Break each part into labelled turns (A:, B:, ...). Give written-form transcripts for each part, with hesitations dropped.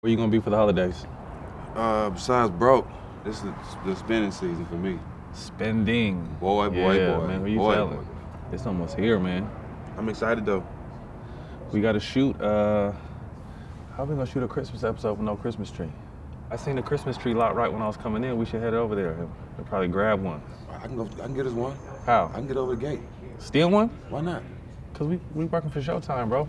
A: Where you gonna be for the holidays?
B: Besides broke, this is the spending season for me.
A: Spending.
B: Boy,
A: Man, who you telling?
B: boy.
A: It's almost here, man.
B: I'm excited though.
A: We gotta shoot, how we gonna shoot a Christmas episode with no Christmas tree? I seen the Christmas tree lot right when I was coming in. We should head over there and probably grab one.
B: I can get us one.
A: How?
B: I can get over the gate.
A: Steal one?
B: Why not?
A: Cause we working for Showtime, bro.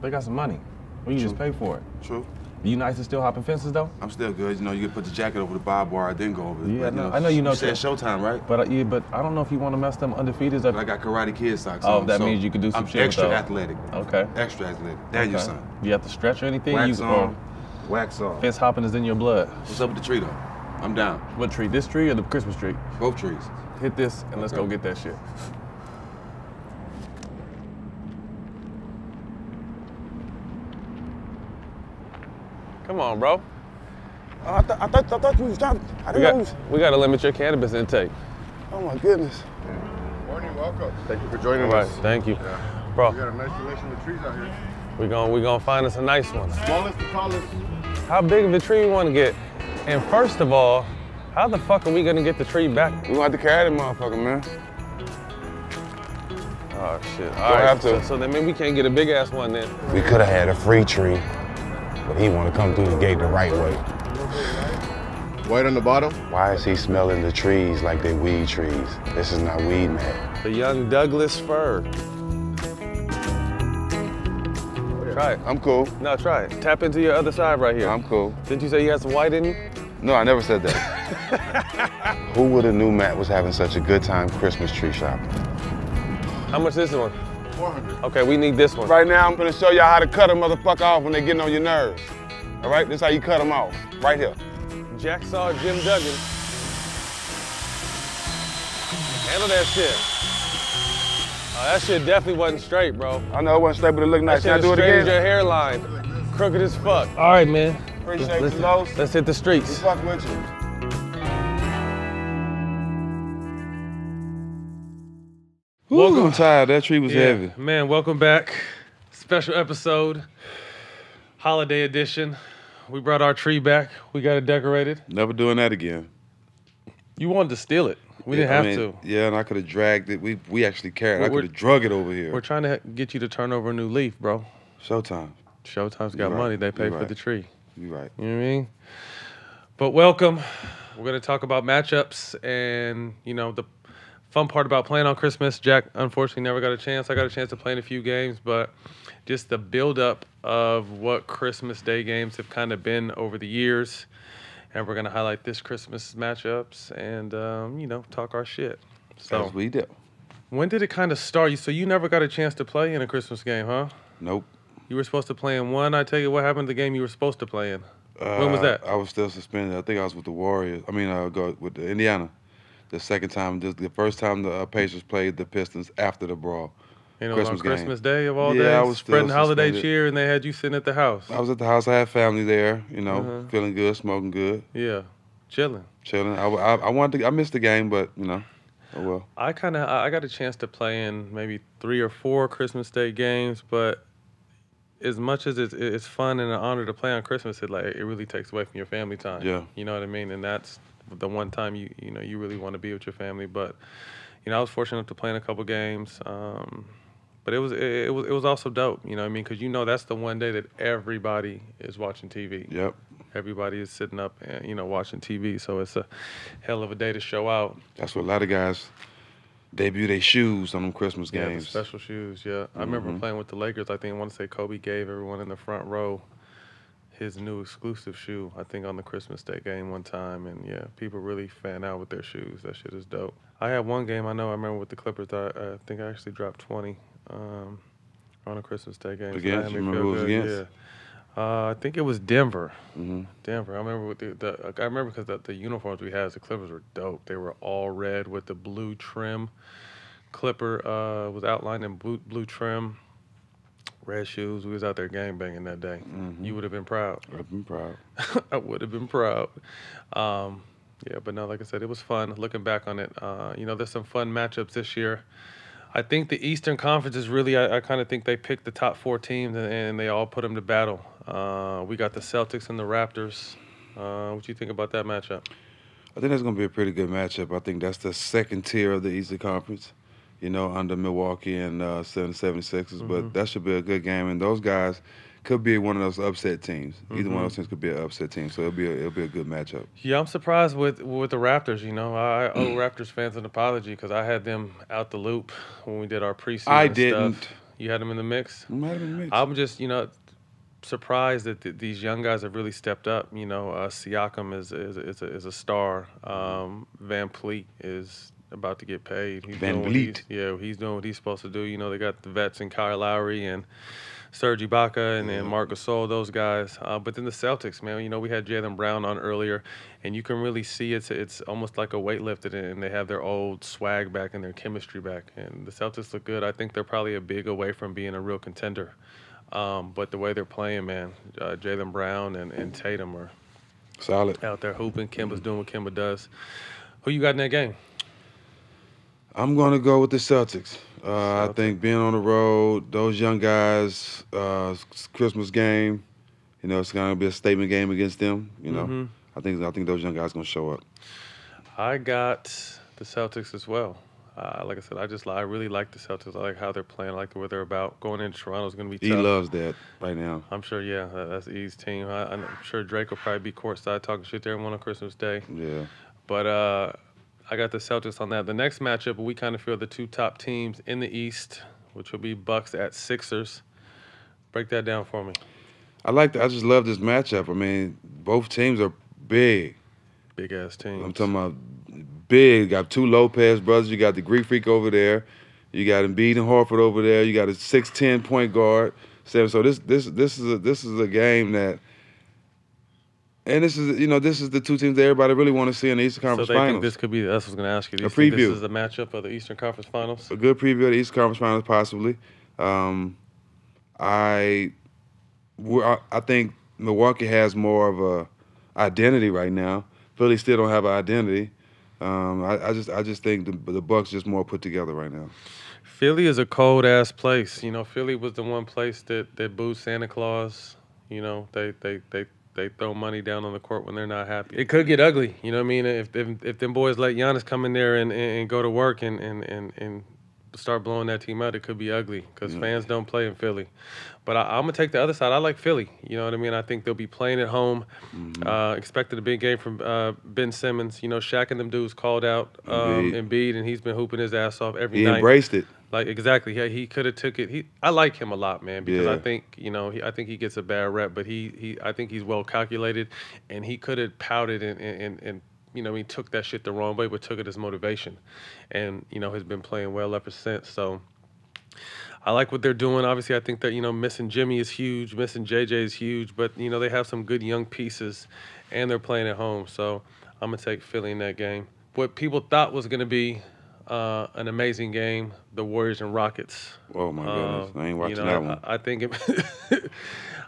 A: They got some money. We can just pay for it.
B: True.
A: You nice and still hopping fences though?
B: I'm still good. You know, you can put the jacket over the barbed wire, then go over it.
A: Yeah,
B: but,
A: I know you know.
B: You said Showtime, right?
A: But but I don't know if you want to mess them undefeateds up.
B: But I got Karate Kid socks
A: Oh,
B: on,
A: that
B: so
A: means you can do some
B: I'm
A: shit
B: extra
A: with those.
B: athletic.
A: Okay.
B: Extra athletic. Daniel
A: Okay.
B: son.
A: You have to stretch or anything?
B: Wax
A: you,
B: on, wax off.
A: Fence hopping is in your blood.
B: What's up with the tree though? I'm down.
A: What tree? This tree or the Christmas tree?
B: Both trees.
A: Hit this and let's go get that shit. Come on, bro.
C: I thought you was talking. I didn't know you was.
A: We got to limit your cannabis intake.
C: Oh my goodness.
D: Morning, welcome. Thank you for joining
A: All right,
D: us.
A: thank you.
D: Yeah.
A: Bro,
D: We got a nice selection of trees out here.
A: we gonna find us a nice one.
D: Smallest to tallest.
A: How big of a tree we want to get? And first of all, how the fuck are we gonna get the tree back?
C: We gonna have to carry that motherfucker, man.
A: Oh shit. All right,
C: have to.
A: So then maybe we can't get a big ass one then.
C: We could have had a free tree, but he want to come through the gate the right way.
D: White on the bottom.
C: Why is he smelling the trees like they weed trees? This is not weed, man.
A: The young Douglas fir. Try it.
C: I'm cool.
A: No, try it. Tap into your other side right here.
C: I'm cool.
A: Didn't you say you had some white in you?
C: No, I never said that. Who would have knew Matt was having such a good time Christmas tree shopping?
A: How much is this one?
D: 400.
A: Okay, we need this one.
C: Right now, I'm gonna show y'all how to cut a motherfucker off when they getting on your nerves. All right, this is how you cut them off, right here.
A: Jacksaw Jim Duggan. Handle that shit. Oh, that shit definitely wasn't straight, bro.
C: I know it wasn't straight, but it looked nice.
A: That
C: Can I
A: shit
C: do it
A: straightened
C: again?
A: your hairline. Crooked as fuck. All right, man.
C: Appreciate
A: let's,
C: you, Los.
A: let's hit the
C: We
A: streets.
C: fuck with you.
B: Welcome. I'm tired. That tree was heavy.
A: Man, welcome back. Special episode, holiday edition. We brought our tree back. We got it decorated.
B: Never doing that again.
A: You wanted to steal it. We didn't have to.
B: Yeah, and I could have dragged it. We actually carried it. I
A: We're-
B: could have drug it over here.
A: We're trying to get you to turn over a new leaf, bro.
B: Showtime.
A: Showtime's got
B: You're right.
A: money. They pay
B: You're
A: for
B: right.
A: the tree.
B: You right.
A: You know what I mean? But welcome. We're going to talk about matchups and, you know, the fun part about playing on Christmas. Jack, unfortunately, never got a chance. I got a chance to play in a few games, but just the buildup of what Christmas Day games have kind of been over the years. And we're going to highlight this Christmas matchups and, you know, talk our shit. So
B: As we do.
A: when did it kind of start? So you never got a chance to play in a Christmas game, huh?
B: Nope.
A: You were supposed to play in one. I tell you what happened to the game you were supposed to play in. When was that?
B: I was still suspended. I think I was with the Warriors. I mean, go with the Indiana. The second time, the first time the Pacers played the Pistons after the brawl.
A: You know, on
B: Christmas game.
A: Christmas Day of all
B: Yeah,
A: days,
B: I was still
A: spreading holiday
B: suspended.
A: cheer, and they had you sitting at the house.
B: I was at the house. I had family there. You know, feeling good, smoking good,
A: Yeah, chilling.
B: chilling. I wanted to. I missed the game, but you know, oh well.
A: I got a chance to play in maybe 3 or 4 Christmas Day games, but as much as it's fun and an honor to play on Christmas, it really takes away from your family time.
B: Yeah.
A: You know what I mean? And that's the one time you really want to be with your family. But you know, I was fortunate enough to play in a couple games. But it was also dope, you know what I mean? Because you know that's the one day that everybody is watching TV.
B: Yep.
A: Everybody is sitting up and, you know, watching TV. So it's a hell of a day to show out.
B: That's what a lot of guys debut their shoes on them Christmas
A: Yeah, the
B: games.
A: special shoes, yeah. I remember playing with the Lakers. I want to say Kobe gave everyone in the front row his new exclusive shoe, I think on the Christmas Day game one time. And yeah, people really fan out with their shoes. That shit is dope. I had one game I remember with the Clippers. I think I actually dropped 20 on a Christmas Day game.
B: Against?
A: So that
B: You
A: made me
B: remember
A: feel
B: who it was
A: good,
B: against?
A: Yeah. I think it was Denver.
B: Mm-hmm.
A: Denver. I remember with I remember because the uniforms we had as the Clippers were dope. They were all red with the blue trim. Clipper was outlined in blue trim, red shoes. We was out there gang banging that day.
B: Mm-hmm.
A: You would have been proud.
B: I've been proud.
A: I would have been proud. Yeah, but no, like I said, it was fun. Looking back on it, you know, there's some fun matchups this year. I think the Eastern Conference is really, I kind of think they picked the top 4 teams and they all put them to battle. We got the Celtics and the Raptors. What do you think about that matchup?
B: I think that's going to be a pretty good matchup. I think that's the second tier of the Eastern Conference, under Milwaukee and 76ers. But that should be a good game. And those guys could be one of those upset teams. Either one of those teams could be an upset team. So it'll be a good matchup.
A: Yeah, I'm surprised with the Raptors. I owe Raptors fans an apology because I had them out the loop when we did our preseason
B: I didn't.
A: stuff. You had them in the mix?
B: I might have been mixed.
A: I'm just, surprised that these young guys have really stepped up. Siakam is a star. Van Vliet is about to get paid.
B: Van Vliet.
A: He's doing what he's supposed to do. They got the vets and Kyle Lowry and Serge Ibaka and Marc Gasol, those guys. But then the Celtics, man, we had Jaylen Brown on earlier, and you can really see it's almost like a weight lifted, and they have their old swag back and their chemistry back. And the Celtics look good. I think they're probably a big away from being a real contender. But the way they're playing, man, Jaylen Brown and Tatum are
B: solid
A: out there hooping. Kemba's doing what Kemba does. Who you got in that game?
B: I'm going to go with the Celtics. I think being on the road, those young guys, Christmas game, it's going to be a statement game against them. I think those young guys are going to show up.
A: I got the Celtics as well. Like I said, I really like the Celtics. I like how they're playing. I like where they're about. Going into Toronto is going to be tough.
B: He loves that right now.
A: I'm sure, yeah. That's E's team. I'm sure Drake will probably be courtside talking shit to everyone on Christmas Day.
B: Yeah.
A: But I got the Celtics on that. The next matchup, we kind of feel the 2 top teams in the East, which will be Bucks at Sixers. Break that down for me.
B: I just love this matchup. I mean, both teams are big.
A: Big-ass teams.
B: I'm talking about big. Got 2 Lopez brothers. You got the Greek Freak over there. You got Embiid and Horford over there. You got a 6'10" point guard. So this is a game that, and this is the 2 teams that everybody really want to see in the Eastern Conference Finals.
A: So they think this could be, that's what I was going to ask you.
B: A preview.
A: This is the matchup of the Eastern Conference Finals?
B: A good preview of the Eastern Conference Finals, possibly. I think Milwaukee has more of a identity right now. Philly still don't have an identity. I just think the Bucks just more put together right now.
A: Philly is a cold ass place. Philly was the one place that booed Santa Claus. They throw money down on the court when they're not happy. It could get ugly. You know what I mean? If them boys let Giannis come in there and go to work and start blowing that team out, it could be ugly because fans don't play in Philly. But I'm going to take the other side. I like Philly. You know what I mean? I think they'll be playing at home. Expected a big game from Ben Simmons. Shaq and them dudes called out Embiid, and he's been hooping his ass off every night.
B: He embraced it.
A: Like, exactly. Yeah, he could have took it. I like him a lot, man, because I think, I think he gets a bad rep, but I think he's well calculated, and he could have pouted and he took that shit the wrong way, but took it as motivation, and has been playing well ever since. So I like what they're doing. Obviously, I think that missing Jimmy is huge, missing JJ is huge, but they have some good young pieces, and they're playing at home. So I'm gonna take Philly in that game. What people thought was gonna be an amazing game, the Warriors and Rockets.
B: Oh my goodness, I ain't watching that one.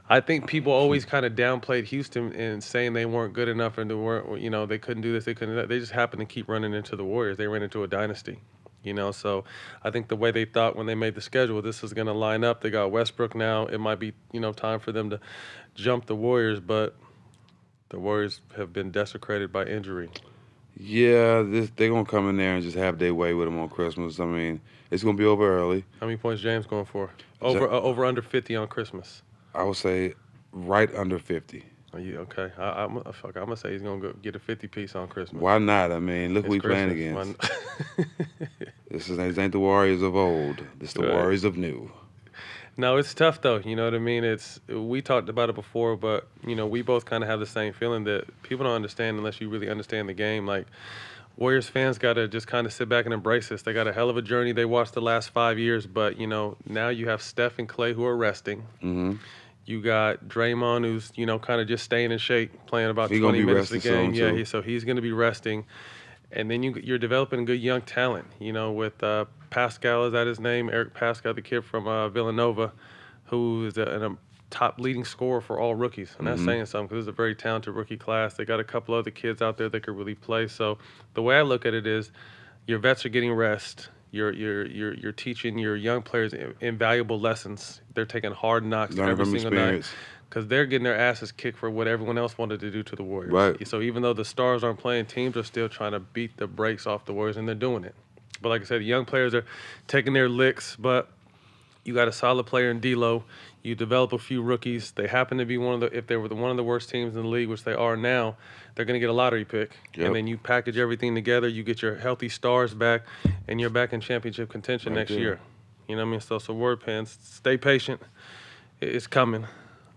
A: I think people always kind of downplayed Houston and saying they weren't good enough and they couldn't do this, they couldn't. They just happened to keep running into the Warriors. They ran into a dynasty, So I think the way they thought when they made the schedule, this was going to line up. They got Westbrook now. It might be time for them to jump the Warriors, but the Warriors have been desecrated by injury.
B: Yeah, they're going to come in there and just have their way with them on Christmas. I mean, it's going to be over early.
A: How many points James going for? Over under 50 on Christmas.
B: I would say right under 50.
A: Are you okay? I'm gonna say he's gonna go get a 50-piece on Christmas.
B: Why not? I mean, look who we playing against. This ain't the Warriors of old. This is the Warriors of new.
A: No, it's tough though. You know what I mean? We talked about it before, but we both kind of have the same feeling that people don't understand unless you really understand the game. Like, Warriors fans got to just kind of sit back and embrace this. They got a hell of a journey. They watched the last 5 years, but now you have Steph and Clay who are resting.
B: Mm-hmm.
A: You got Draymond, who's kind of just staying in shape, playing about 20 minutes a game. Yeah, so he's going to be resting, and then you're developing good young talent. With Pascal, is that his name? Eric Pascal, the kid from Villanova, who is a top leading scorer for all rookies, and that's saying something because it's a very talented rookie class. They got a couple other kids out there that could really play. So the way I look at it is, your vets are getting rest. You're teaching your young players invaluable lessons. They're taking hard knocks
B: Learning
A: every
B: from
A: single night
B: experience.
A: because they're getting their asses kicked for what everyone else wanted to do to the Warriors.
B: Right.
A: So even though the stars aren't playing, teams are still trying to beat the brakes off the Warriors, and they're doing it. But like I said, the young players are taking their licks, but you got a solid player in D'Lo. You develop a few rookies. They happen to be if they were one of the worst teams in the league, which they are now, they're going to get a lottery pick.
B: Yep.
A: And then you package everything together, you get your healthy stars back, and you're back in championship contention next year. You know what I mean? So word pens, stay patient. It's coming.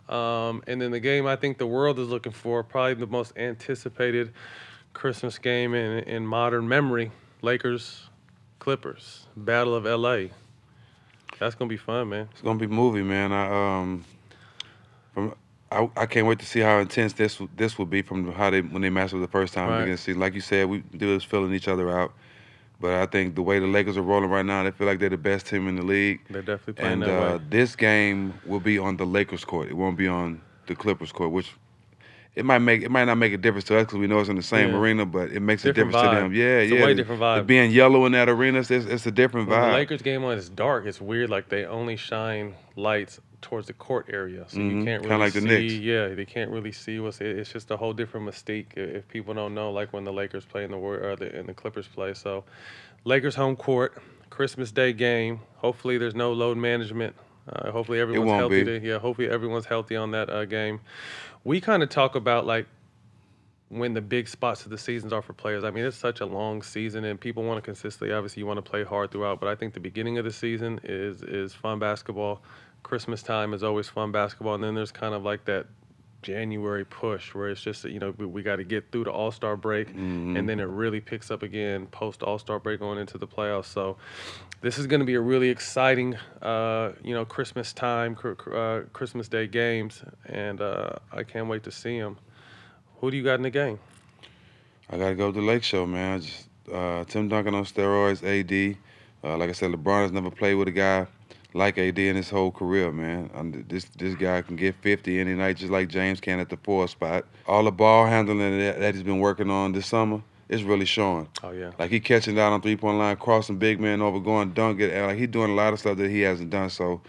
A: And then the game I think the world is looking for, probably the most anticipated Christmas game in modern memory, Lakers-Clippers, Battle of L.A. That's gonna be fun, man.
B: It's gonna be movie, man. I can't wait to see how intense this will be from when they matched up the first time.
A: Right.
B: We're gonna see, like you said, we do is filling each other out. But I think the way the Lakers are rolling right now, they feel like they're the best team in the league.
A: They're definitely playing
B: And
A: that way.
B: this game will be on the Lakers court. It won't be on the Clippers court, which it might not make a difference to us because we know it's in the same arena, but it makes
A: Different
B: a difference
A: vibe.
B: to them. Yeah,
A: It's a way different vibe.
B: Being yellow in that arena, it's a different
A: When the
B: vibe.
A: Lakers game on is dark, it's weird. Like they only shine lights towards the court area, so you can't really
B: Kinda like the
A: see.
B: Knicks.
A: Yeah, they can't really see what's. It's just a whole different mystique if people don't know. Like when the Lakers play and the Clippers play. So, Lakers home court, Christmas Day game. Hopefully, there's no load management. Hopefully, everyone's
B: won't
A: healthy.
B: be.
A: Hopefully, everyone's healthy on that game. We kind of talk about like when the big spots of the seasons are for players. I mean, it's such a long season, and people want to consistently. Obviously, you want to play hard throughout, but I think the beginning of the season is fun basketball. Christmas time is always fun basketball, and then there's kind of like that January push where it's just we got to get through the All-Star break, and then it really picks up again post All-Star break going into the playoffs. So this is going to be a really exciting Christmas time, Christmas Day games, and I can't wait to see them. Who do you got in the game?
B: I got to go to the Lake Show, man. Just Tim Duncan on steroids, AD. Like I said, LeBron has never played with a guy like AD in his whole career, man. This guy can get 50 any night just like James can at the 4 spot. All the ball handling that he's been working on this summer is really showing.
A: Oh, yeah.
B: Like he catching down on three-point line, crossing big man over, going dunk it. Like he's doing a lot of stuff that he hasn't done. So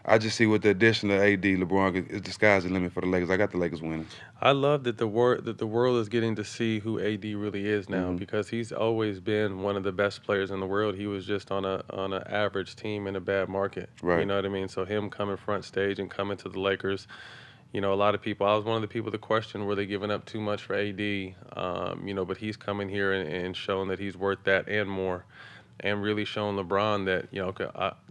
B: I just see with the addition of AD, LeBron, the sky's the limit for the Lakers. I got the Lakers winning.
A: I love that the world is getting to see who AD really is now because he's always been one of the best players in the world. He was just on an average team in a bad market.
B: Right.
A: You know what I mean? So him coming front stage and coming to the Lakers, a lot of people. I was one of the people that questioned were they giving up too much for AD. But he's coming here and showing that he's worth that and more. And really showing LeBron that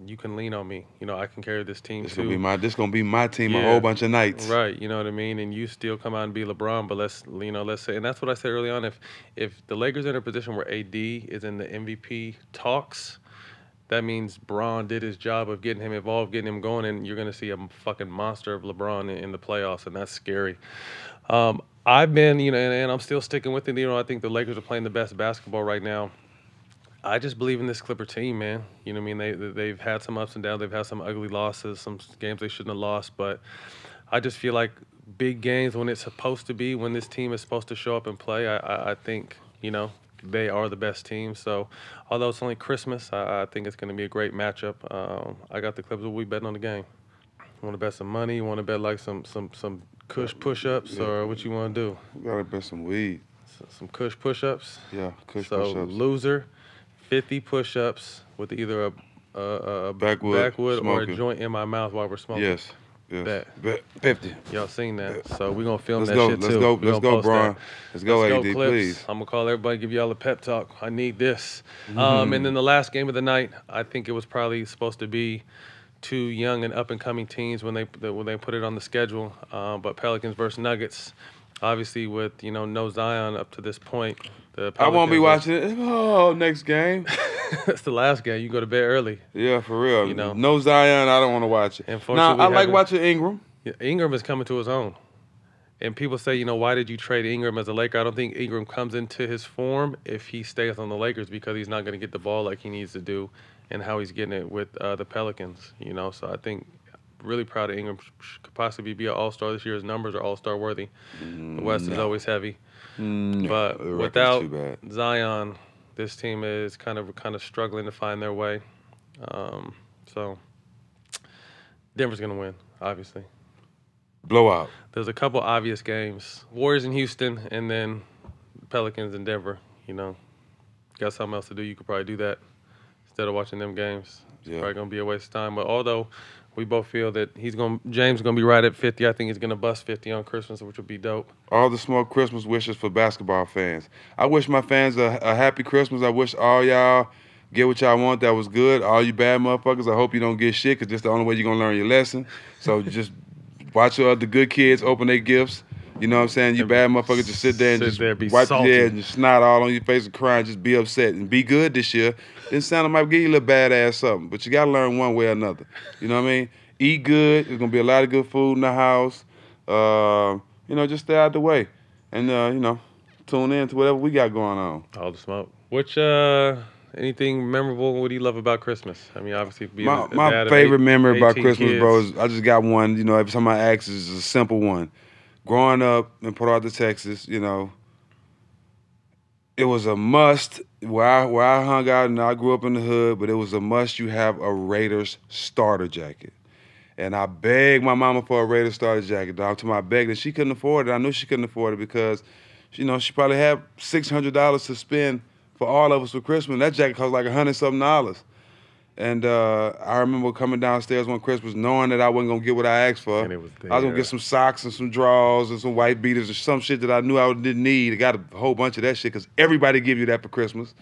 A: you can lean on me. I can carry this team
B: This
A: too.
B: gonna be my team a
A: Yeah.
B: whole bunch of nights.
A: Right, you know what I mean, and you still come out and be LeBron. But let's say, and that's what I said early on. If the Lakers are in a position where AD is in the MVP talks, that means Bron did his job of getting him involved, getting him going, and you're gonna see a fucking monster of LeBron in the playoffs, and that's scary. I've been, and I'm still sticking with it. I think the Lakers are playing the best basketball right now. I just believe in this Clipper team, man. You know what I mean? They've had some ups and downs. They've had some ugly losses, some games they shouldn't have lost. But I just feel like big games when it's supposed to be, when this team is supposed to show up and play, I think, they are the best team. So although it's only Christmas, I think it's going to be a great matchup. I got the Clippers. We'll be betting on the game. You want to bet some money? You want to bet like some Kush push-ups, or what you want to do?
B: We gotta bet some weed.
A: Some Kush push-ups?
B: Yeah, Kush
A: So
B: push-ups.
A: loser, 50 push-ups with either a
B: Backwood
A: or a
B: smoking.
A: joint in my mouth while we're smoking.
B: Yes.
A: Bet.
B: 50.
A: Y'all seen that. So we're going to film
B: Let's
A: that
B: go.
A: shit
B: Let's
A: too.
B: go.
A: We
B: Let's
A: gonna
B: go,
A: post
B: Bron.
A: that.
B: Let's go, AD,
A: Clips.
B: please.
A: I'm going to call everybody, give y'all a pep talk. I need this. And then the last game of the night, I think it was probably supposed to be two young and up-and-coming teams when they put it on the schedule. But Pelicans versus Nuggets, obviously with, no Zion up to this point.
B: I won't be watching it. Oh, next game.
A: That's the last game. You go to bed early.
B: Yeah, for real.
A: You know.
B: No Zion, I don't want to watch it.
A: Unfortunately,
B: Now, I
A: we
B: like
A: haven't-
B: watching Ingram.
A: Yeah, Ingram is coming to his own. And people say, why did you trade Ingram as a Laker? I don't think Ingram comes into his form if he stays on the Lakers because he's not going to get the ball like he needs to do and how he's getting it with the Pelicans, So I think really proud of Ingram. Could possibly be an all-star this year. His numbers are all-star worthy. The West is always heavy.
B: No,
A: But
B: the record's
A: without
B: too bad.
A: Zion, this team is kind of struggling to find their way. So Denver's going to win, obviously.
B: Blowout.
A: There's a couple obvious games. Warriors in Houston and then Pelicans in Denver. You know, got something else to do, you could probably do that instead of watching them games. It's probably going to be a waste of time. But although we both feel that James is going to be right at 50, I think he's going to bust 50 on Christmas, which would be dope.
B: All the small Christmas wishes for basketball fans. I wish my fans a happy Christmas. I wish all y'all get what y'all want. That was good. All you bad motherfuckers, I hope you don't get shit, because that's the only way you're going to learn your lesson. So just watch the good kids open their gifts. You know what I'm saying? You bad motherfuckers just sit there and just wipe your head and snot all on your face and cry and just be upset and be good this year. Then Santa might give you a little badass something, but you got to learn one way or another. You know what I mean? Eat good. There's going to be a lot of good food in the house. You know, just stay out the way. And, you know, tune in to whatever we got going on.
A: All the smoke. Anything memorable? What do you love about Christmas? I mean, obviously, being
B: my favorite memory about Christmas, kids. Bro, is I just got one. You know, every time I ask, it's a simple one. Growing up in Port Arthur, Texas, you know, it was a must where I hung out, and I grew up in the hood, but it was a must you have a Raiders starter jacket. And I begged my mama for a Raiders starter jacket, dog. I begged, and she couldn't afford it. I knew she couldn't afford it because, you know, she probably had $600 to spend for all of us for Christmas. That jacket cost like $100-something. And I remember coming downstairs one Christmas knowing that I wasn't going to get what I asked for.
A: And it was there.
B: I was going to get some socks and some drawers and some white beaters and some shit that I knew I didn't need. I got a whole bunch of that shit because everybody give you that for Christmas.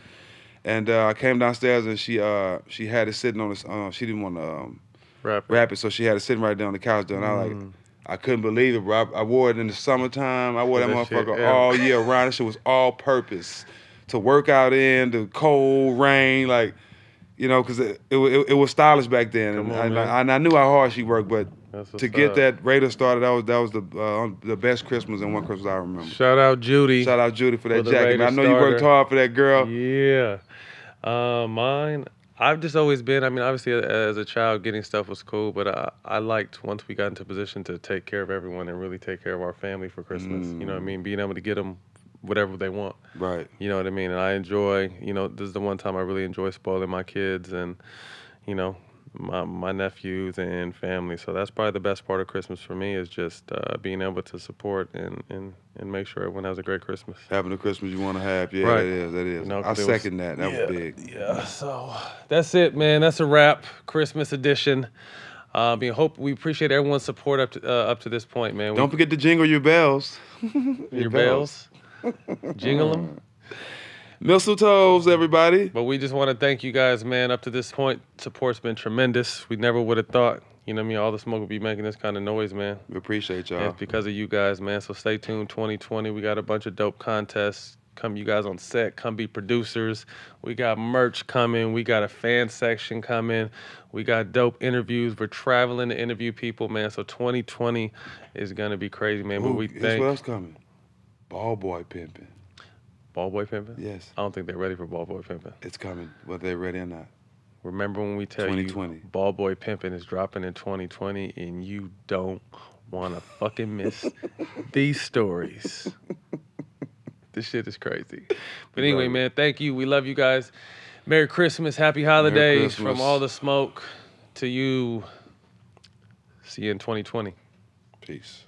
B: And I came downstairs and she had it sitting on this. She didn't want to wrap it, so she had it sitting right there on the couch. And I couldn't believe it, bro. I wore it in the summertime. I wore that motherfucker all year round. That shit was all purpose. To work out in the cold rain, like, you know, because it was stylish back then, and I knew how hard she worked. But to get that Raider started, that was the best Christmas and one Christmas I remember.
A: Shout out Judy.
B: Shout out Judy for that jacket. I know you worked hard for that girl.
A: Yeah, mine. I've just always been. I mean, obviously, as a child, getting stuff was cool, but I liked once we got into position to take care of everyone and really take care of our family for Christmas. You know what I mean? Being able to get them whatever they want.
B: Right.
A: You know what I mean? And I enjoy, you know, this is the one time I really enjoy spoiling my kids and, you know, my nephews and family. So that's probably the best part of Christmas for me is just being able to support and make sure everyone has a great Christmas.
B: Having the Christmas you want to have. Yeah,
A: right.
B: That is. You know, I second that. That was big.
A: Yeah. So that's it, man. That's a wrap. Christmas edition. We appreciate everyone's support up to this point, man.
B: Don't forget to jingle your bells.
A: your bells. Jingle them.
B: Mistletoes, everybody.
A: But we just want to thank you guys, man. Up to this point, support's been tremendous. We never would have thought, you know what I mean, all the smoke would be making this kind of noise, man.
B: We appreciate y'all.
A: And it's because of you guys, man. So stay tuned, 2020. We got a bunch of dope contests. Come you guys on set. Come be producers. We got merch coming. We got a fan section coming. We got dope interviews. We're traveling to interview people, man. So 2020 is going to be crazy, man. But we
B: think what else coming? Ball boy pimping.
A: Ball boy pimping?
B: Yes.
A: I don't think they're ready for ball boy pimping.
B: It's coming, whether they're ready or not.
A: Remember when we tell
B: 2020.
A: You ball boy pimping is dropping in 2020 and you don't want to fucking miss these stories. This shit is crazy. But anyway, man, thank you. We love you guys. Merry Christmas. Happy holidays from all the smoke to you. See you in 2020.
B: Peace.